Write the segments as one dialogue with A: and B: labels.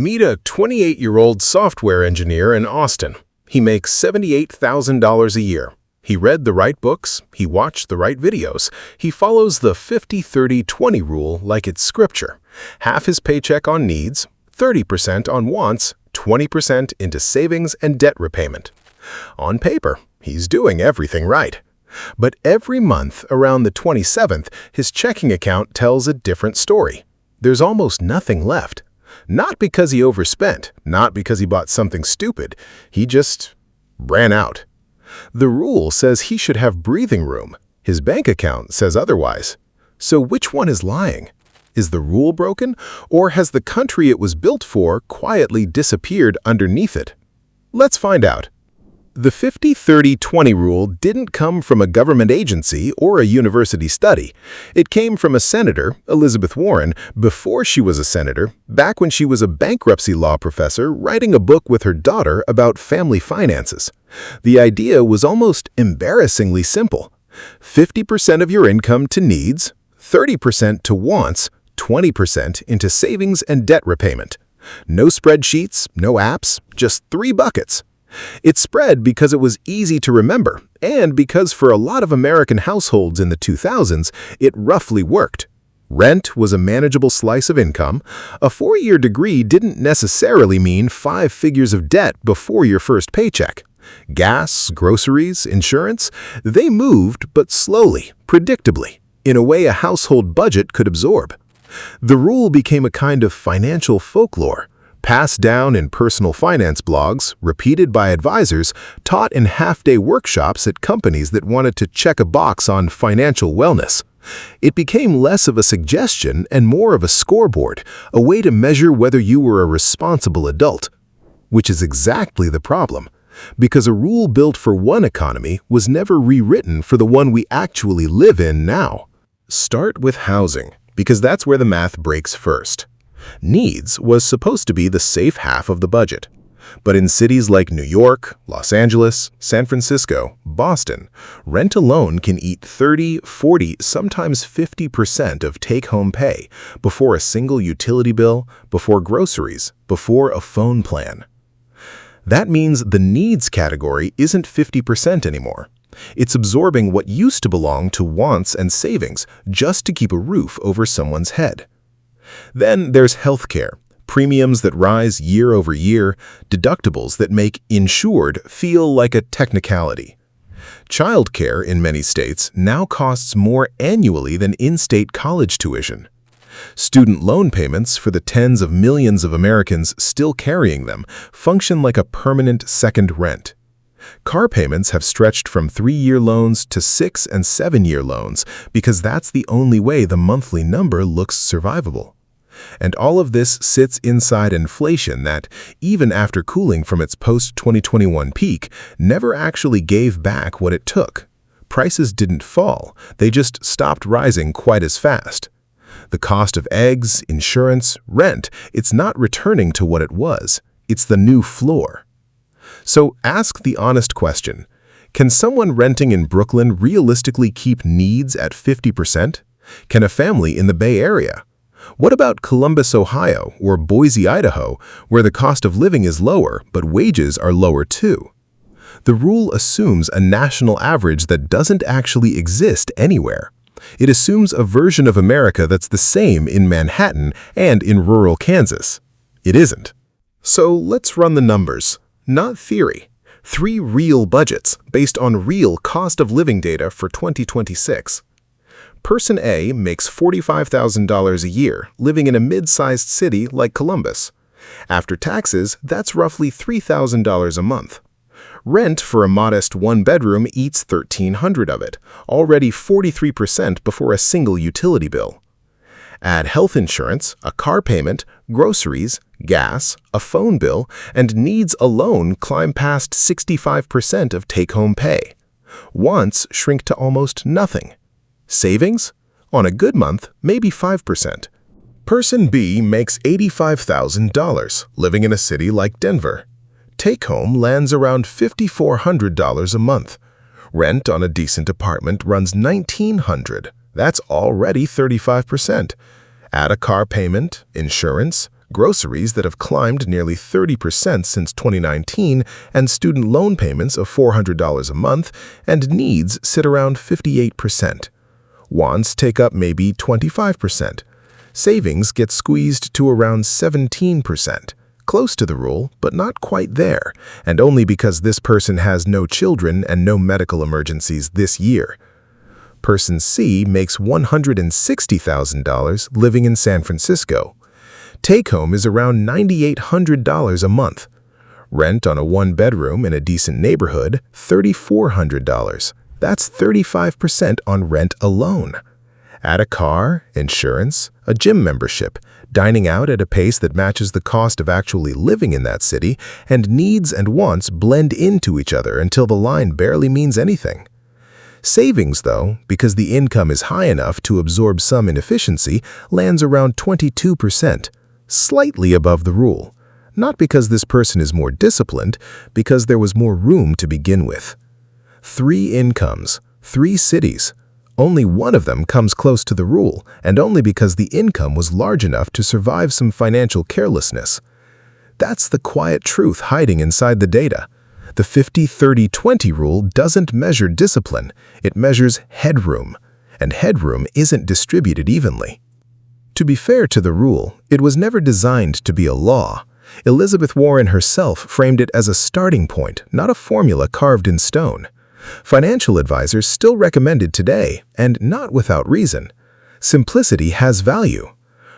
A: Meet a 28-year-old software engineer in Austin. He makes $78,000 a year. He read the right books, he watched the right videos, he follows the 50-30-20 rule like it's scripture. Half his paycheck on needs, 30% on wants, 20% into savings and debt repayment. On paper, he's doing everything right. But every month around the 27th, his checking account tells a different story. There's almost nothing left. Not because he overspent, not because he bought something stupid. He just ran out. The rule says he should have breathing room. His bank account says otherwise. So which one is lying? Is the rule broken, or has the country it was built for quietly disappeared underneath it? Let's find out. The 50-30-20 rule didn't come from a government agency or a university study. It came from a senator, Elizabeth Warren, before she was a senator, back when she was a bankruptcy law professor writing a book with her daughter about family finances. The idea was almost embarrassingly simple. 50% of your income to needs, 30% to wants, 20% into savings and debt repayment. No spreadsheets, no apps, just 3 buckets. It spread because it was easy to remember, and because for a lot of American households in the 2000s, it roughly worked. Rent was a manageable slice of income. A 4-year degree didn't necessarily mean 5 figures of debt before your first paycheck. Gas, groceries, insurance, they moved, but slowly, predictably, in a way a household budget could absorb. The rule became a kind of financial folklore, passed down in personal finance blogs, repeated by advisors, taught in half-day workshops at companies that wanted to check a box on financial wellness. It became less of a suggestion and more of a scoreboard, a way to measure whether you were a responsible adult. Which is exactly the problem, because a rule built for one economy was never rewritten for the one we actually live in now. Start with housing, because that's where the math breaks first. Needs was supposed to be the safe half of the budget. But in cities like New York, Los Angeles, San Francisco, Boston, rent alone can eat 30, 40, sometimes 50% of take-home pay before a single utility bill, before groceries, before a phone plan. That means the needs category isn't 50% anymore. It's absorbing what used to belong to wants and savings just to keep a roof over someone's head. Then there's healthcare, premiums that rise year over year, deductibles that make insured feel like a technicality. Childcare in many states now costs more annually than in-state college tuition. Student loan payments for the tens of millions of Americans still carrying them function like a permanent second rent. Car payments have stretched from 3-year loans to 6- and 7-year loans because that's the only way the monthly number looks survivable. And all of this sits inside inflation that, even after cooling from its post-2021 peak, never actually gave back what it took. Prices didn't fall, they just stopped rising quite as fast. The cost of eggs, insurance, rent, it's not returning to what it was. It's the new floor. So ask the honest question. Can someone renting in Brooklyn realistically keep needs at 50%? Can a family in the Bay Area? What about Columbus, Ohio, or Boise, Idaho, where the cost of living is lower, but wages are lower too? The rule assumes a national average that doesn't actually exist anywhere. It assumes a version of America that's the same in Manhattan and in rural Kansas. It isn't. So let's run the numbers, not theory. 3 real budgets based on real cost of living data for 2026. Person A makes $45,000 a year, living in a mid-sized city like Columbus. After taxes, that's roughly $3,000 a month. Rent for a modest 1-bedroom eats $1,300 of it, already 43% before a single utility bill. Add health insurance, a car payment, groceries, gas, a phone bill, and needs alone climb past 65% of take-home pay. Wants shrink to almost nothing. Savings? On a good month, maybe 5%. Person B makes $85,000, living in a city like Denver. Take-home lands around $5,400 a month. Rent on a decent apartment runs $1,900. That's already 35%. Add a car payment, insurance, groceries that have climbed nearly 30% since 2019, and student loan payments of $400 a month, and needs sit around 58%. Wants take up maybe 25%. Savings get squeezed to around 17%. Close to the rule, but not quite there, and only because this person has no children and no medical emergencies this year. Person C makes $160,000 living in San Francisco. Take-home is around $9,800 a month. Rent on a one-bedroom in a decent neighborhood, $3,400. That's 35% on rent alone. Add a car, insurance, a gym membership, dining out at a pace that matches the cost of actually living in that city, and needs and wants blend into each other until the line barely means anything. Savings, though, because the income is high enough to absorb some inefficiency, lands around 22%, slightly above the rule. Not because this person is more disciplined, because there was more room to begin with. 3 incomes, 3 cities. Only one of them comes close to the rule, and only because the income was large enough to survive some financial carelessness. That's the quiet truth hiding inside the data. The 50-30-20 rule doesn't measure discipline, it measures headroom, and headroom isn't distributed evenly. To be fair to the rule, it was never designed to be a law. Elizabeth Warren herself framed it as a starting point, not a formula carved in stone. Financial advisors still recommend it today, and not without reason. Simplicity has value.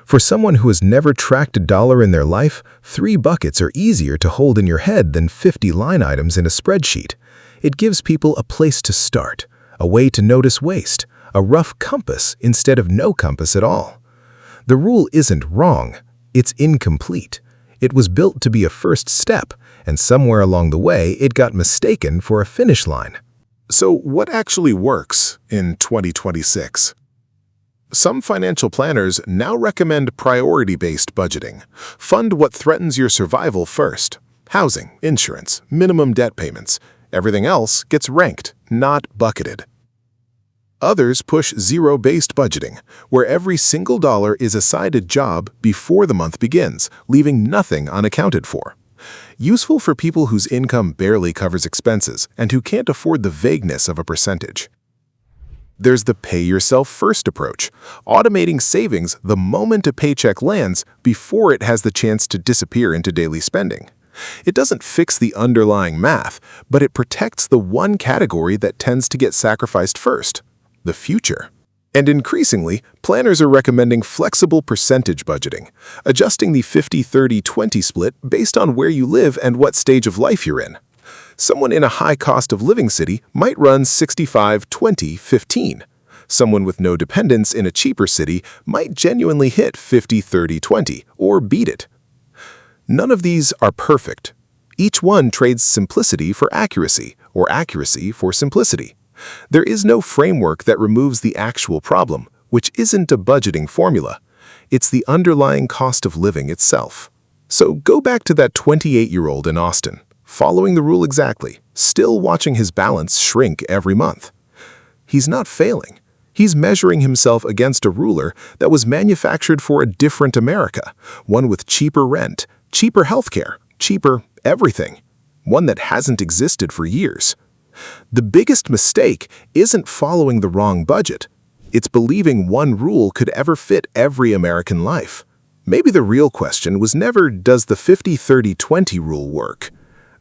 A: For someone who has never tracked a dollar in their life, 3 buckets are easier to hold in your head than 50 line items in a spreadsheet. It gives people a place to start, a way to notice waste, a rough compass instead of no compass at all. The rule isn't wrong, it's incomplete. It was built to be a first step, and somewhere along the way it got mistaken for a finish line. So what actually works in 2026? Some financial planners now recommend priority-based budgeting. Fund what threatens your survival first. Housing, insurance, minimum debt payments. Everything else gets ranked, not bucketed. Others push zero-based budgeting, where every single dollar is assigned a job before the month begins, leaving nothing unaccounted for. Useful for people whose income barely covers expenses and who can't afford the vagueness of a percentage. There's the pay-yourself-first approach, automating savings the moment a paycheck lands before it has the chance to disappear into daily spending. It doesn't fix the underlying math, but it protects the one category that tends to get sacrificed first, the future. And increasingly, planners are recommending flexible percentage budgeting, adjusting the 50-30-20 split based on where you live and what stage of life you're in. Someone in a high cost of living city might run 65-20-15. Someone with no dependents in a cheaper city might genuinely hit 50-30-20 or beat it. None of these are perfect. Each one trades simplicity for accuracy or accuracy for simplicity. There is no framework that removes the actual problem, which isn't a budgeting formula. It's the underlying cost of living itself. So go back to that 28-year-old in Austin, following the rule exactly, still watching his balance shrink every month. He's not failing. He's measuring himself against a ruler that was manufactured for a different America, one with cheaper rent, cheaper healthcare, cheaper everything, one that hasn't existed for years. The biggest mistake isn't following the wrong budget. It's believing one rule could ever fit every American life. Maybe the real question was never, does the 50-30-20 rule work?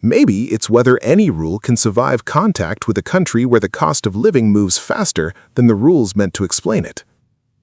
A: Maybe it's whether any rule can survive contact with a country where the cost of living moves faster than the rules meant to explain it.